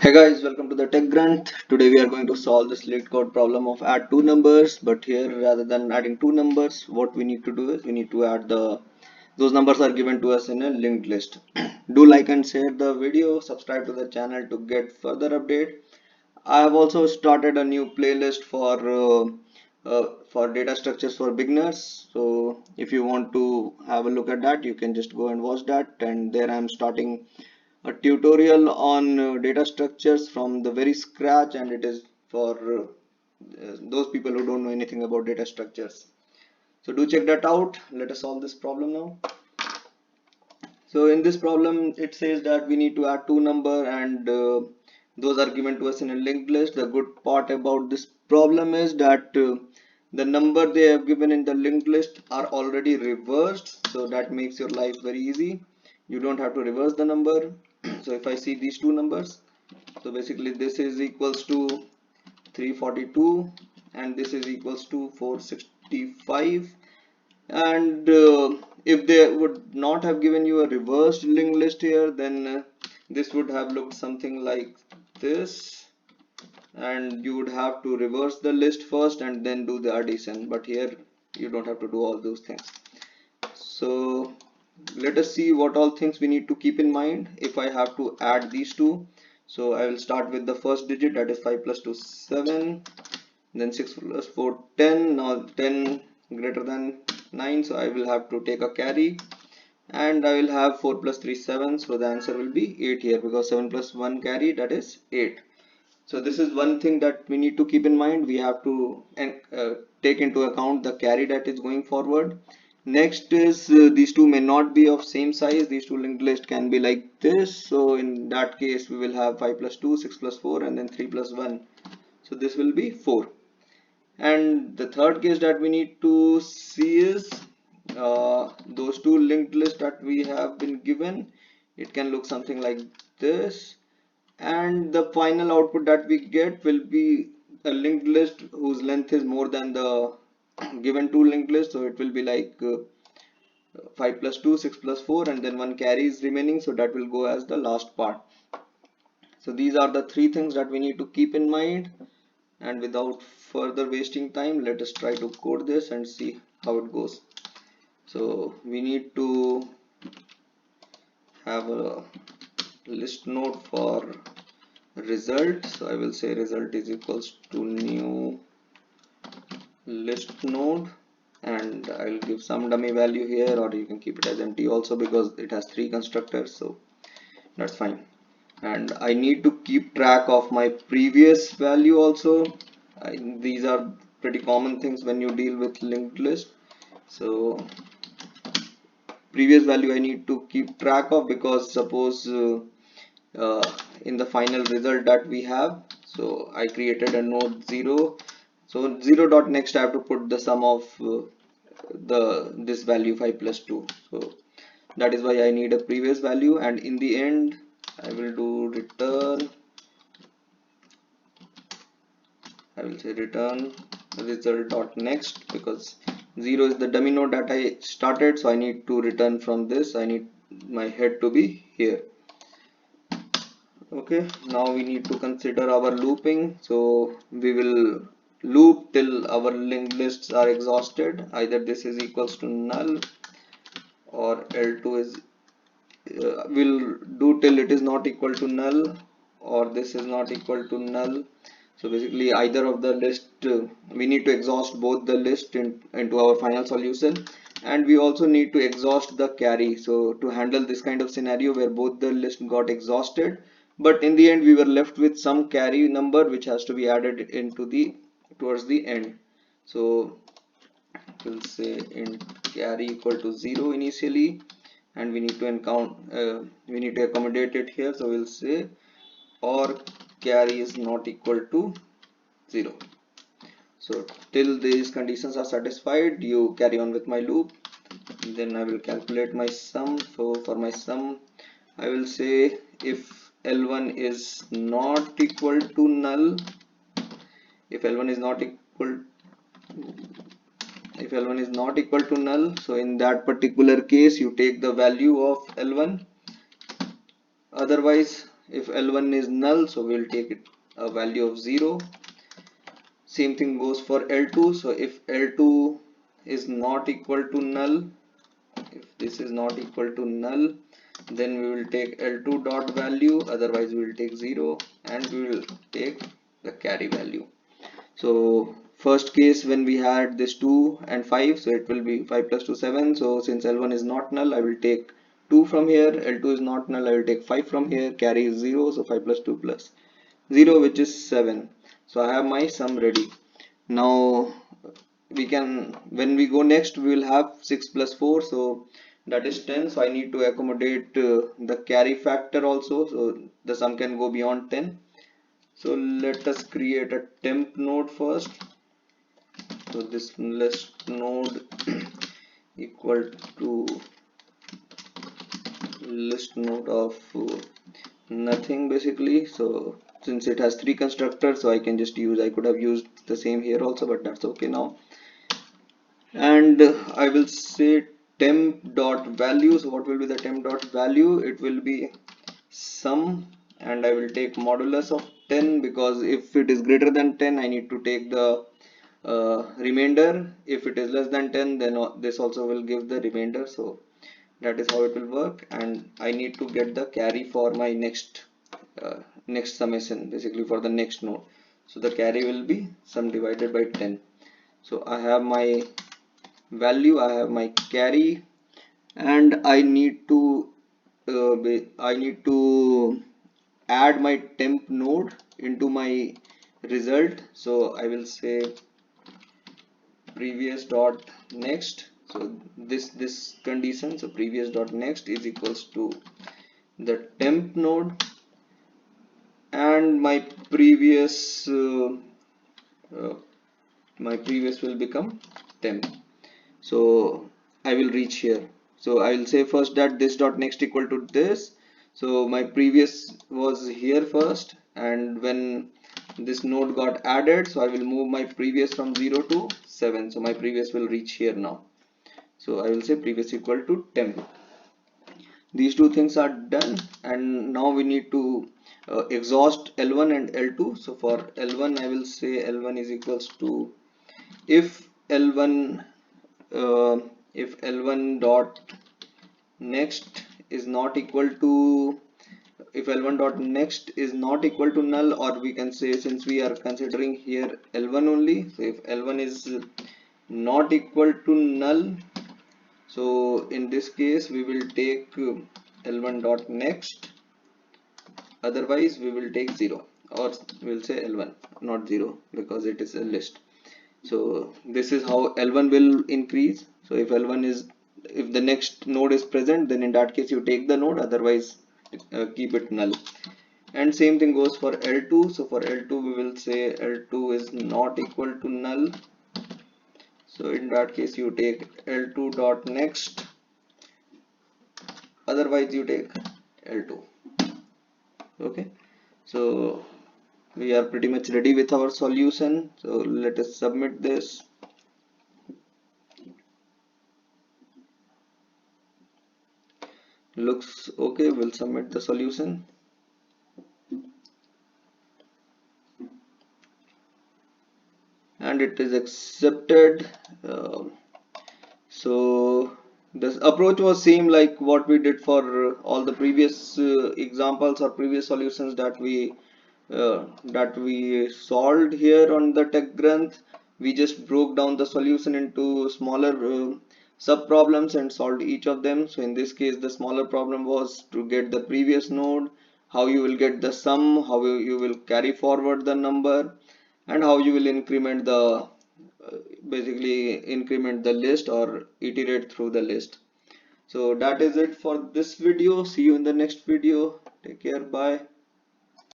Hey guys, welcome to the Tech Grunt. Today we are going to solve this LeetCode code problem of add two numbers, but here rather than adding two numbers, what we need to do is we need to add those numbers are given to us in a linked list. Do like and share the video, subscribe to the channel to get further update. I have also started a new playlist for data structures for beginners. So if you want to have a look at that, you can just go and watch that. And there I am starting a tutorial on data structures from the very scratch, and it is for those people who don't know anything about data structures. So do check that out. Let us solve this problem now. So in this problem it says that we need to add two number, and those are given to us in a linked list. The good part about this problem is that the number they have given in the linked list are already reversed, so that makes your life very easy. You don't have to reverse the number. So if I see these two numbers, so basically this is equals to 342 and this is equals to 465. And if they would not have given you a reversed linked list here, then this would have looked something like this, and you would have to reverse the list first and then do the addition, but here you don't have to do all those things. So let us see what all things we need to keep in mind if I have to add these two. So I will start with the first digit, that is 5 plus 2 7, then 6 plus 4 10. Now 10 greater than 9, so I will have to take a carry, and I will have 4 plus 3 7, so the answer will be 8 here, because 7 plus 1 carry, that is 8. So this is one thing that we need to keep in mind. We have to take into account the carry that is going forward. Next is these two may not be of same size. These two linked list can be like this, so in that case we will have 5 plus 2 6 plus 4 and then 3 plus 1, so this will be 4. And the third case that we need to see is those two linked lists that we have been given. It can look something like this, and the final output that we get will be a linked list whose length is more than the given two linked lists. So it will be like 5 plus 2 6 plus 4, and then one carry is remaining, so that will go as the last part. So these are the three things that we need to keep in mind, and without further wasting time, let us try to code this and see how it goes. So we need to have a list node for result. So I will say result is equals to new list node, and I will give some dummy value here, or you can keep it as empty also because it has three constructors, so that's fine. And I need to keep track of my previous value also. These are pretty common things when you deal with linked list. So previous value I need to keep track of, because suppose in the final result that we have, so I created a node 0, so 0 dot next I have to put the sum of this value 5 plus 2, so that is why I need a previous value. And in the end I will do return, I will say return result dot next, because 0 is the dummy node that I started, so I need to return from this. I need my head to be here. Okay, now we need to consider our looping. So we will loop till our linked lists are exhausted. Either this is equals to null, or L2 is will do till it is not equal to null, or this is not equal to null. So basically either of the list, we need to exhaust both the list into our final solution, and we also need to exhaust the carry, so to handle this kind of scenario where both the list got exhausted, but in the end we were left with some carry number which has to be added into the towards the end. So we'll say int carry equal to 0 initially, and we need to we need to accommodate it here, so we'll say or carry is not equal to 0. So till these conditions are satisfied, you carry on with my loop. Then I will calculate my sum. So for my sum I will say if L1 is not equal to null, if L1 is not equal if L1 is not equal to null, so in that particular case you take the value of L1. Otherwise if L1 is null, so we'll take it a value of 0. Same thing goes for L2. So if L2 is not equal to null, if this is not equal to null, then we will take L2 dot value, otherwise we will take 0, and we will take the carry value. So first case when we had this 2 and 5, so it will be 5 plus 2 7. So since L1 is not null, I will take 2 from here. L2 is not null, I will take 5 from here. Carry is 0, so 5 plus 2 plus 0, which is 7. So I have my sum ready. Now we can, when we go next, we will have 6 plus 4, so that is 10. So I need to accommodate the carry factor also, so the sum can go beyond 10. So let us create a temp node first. So this list node equal to list node of nothing basically. So since it has 3 constructors, so I can just use, I could have used the same here also, but that's okay now. And I will say temp dot value. So what will be the temp dot value? It will be sum, and I will take modulus of 10, because if it is greater than 10, I need to take the remainder. If it is less than 10, then this also will give the remainder. So that is how it will work, and I need to get the carry for my next summation, basically for the next node. So the carry will be sum divided by 10. So I have my value, I have my carry, and I need to add my temp node into my result. So I will say previous dot next. So this condition, so previous dot next is equals to the temp node, and uh, my previous will become temp. So I will reach here. So I will say first that this dot next equal to this. So my previous was here first, and when this node got added, so I will move my previous from 0 to 7. So my previous will reach here now. So I will say previous equal to temp. These two things are done, and now we need to exhaust L1 and L2. So for L1, I will say L1 is equals to if L1 uh, if L1 dot next is not equal to, if L1 dot next is not equal to null, or we can say, since we are considering here L1 only, so if L1 is not equal to null, so in this case we will take L1 dot next, otherwise we will take 0, or we will say L1 not 0 because it is a list. So this is how L1 will increase. So if L1 is, if the next node is present, then in that case you take the node, otherwise keep it null. And same thing goes for L2. So for L2 we will say L2 is not equal to null. So in that case you take L2 dot next, otherwise you take L2. Okay, so we are pretty much ready with our solution. So let us submit this. Looks okay. We'll submit the solution. And it is accepted. So this approach was same like what we did for all the previous examples or previous solutions that we solved here on the TechGranth. We just broke down the solution into smaller sub problems and solved each of them. So in this case, the smaller problem was to get the previous node, how you will get the sum, how you will carry forward the number, and how you will increment the basically increment the list or iterate through the list. So that is it for this video. See you in the next video. Take care. Bye.